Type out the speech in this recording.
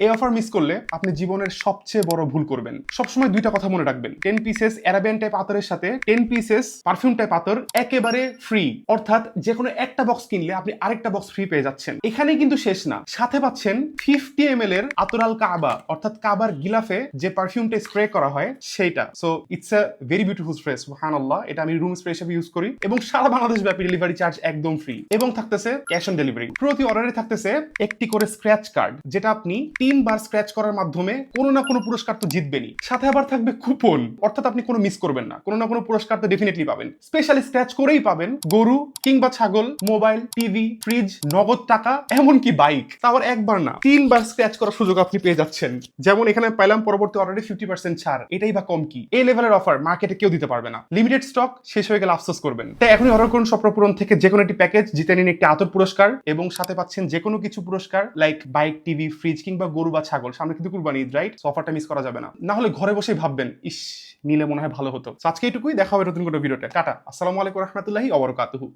এই offer miss করলে আপনি জীবনের সবচেয়ে বড় ভুল করবেন। সবসময় দুইটা কথা মনে রাখবেন, 10 পিসেস অ্যারাবিয়ান টাইপ আতরের সাথে 10 পিসেস পারফিউম টাইপ আতর একেবারে ফ্রি, অর্থাৎ যে কোনো একটা বক্স কিনলে আপনি আরেকটা বক্স ফ্রি পেয়ে যাচ্ছেন। এখানে কিন্তু শেষ না, সাথে পাচ্ছেন 50 ml এর আতরাল কাবা, অর্থাৎ কাবার গিলাফে যে পারফিউমটা স্প্রে করা হয় সেইটা। So it's a very beautiful spray, সুবহানাল্লাহ। এটা আমি রুম স্প্রে হিসেবে ইউজ করি এবং সারা বাংলাদেশ ব্যাপী ডেলিভারি চার্জ একদম ফ্রি এবং থাকতেছে ক্যাশ অন ডেলিভারি। প্রতি অর্ডারে থাকতেছে একটি করে স্ক্র্যাচ কার্ড, যেটা আপনি 3 বার স্ক্র্যাচ করার মাধ্যমে কোনো না কোনো পুরস্কার তো জিতবেনই, সাথে আবার থাকবে কুপন, অর্থাৎ আপনি কোনো মিস করবেন না, কোনো না কোনো পুরস্কার তো ডেফিনেটলি পাবেন। স্পেশালি স্ক্র্যাচ করেই পাবেন গরু কিংবা ছাগল, মোবাইল, টিভি, ফ্রিজ, নগদ টাকা, এমনকি বাইক। তাও একবার না, 3 বার স্ক্র্যাচ করার সুযোগ আপনি পেয়ে যাচ্ছেন। যেমন এখানে পাইলাম পরবর্তী অর্ডারে 50% ছাড়, এটাই বা কম কি? এই লেভেলের অফার মার্কেটে কেউ দিতে পারবে না। লিমিটেড স্টক, শেষ হয়ে গেলে আফসোস করবেন। তাই এখনই অর্ডার করুন স্বপ্নপূরণ থেকে যে কোনো একটি প্যাকেজ, জিতে নিন একটি আতর পুরস্কার এবং সাথে পাচ্ছেন যে কোনো কিছু পুরস্কার লাইক বাইক, টিভি, ফ্রিজ কিংবা গরু বা ছাগল। সামনে কিন্তু কুরবানি ঈদ, রাইট? সো অফারটা মিস করা যাবে না। না হলে ঘরে বসেই ভাববেন, ইস, নিলে মনে হয় ভালো হতো। আজকে এইটুকুই, দেখা হবে নতুন কোনো ভিডিওতে। টাটা, আসসালামু আলাইকুম রহমতুল্লাহি ওয়া বারাকাতুহু।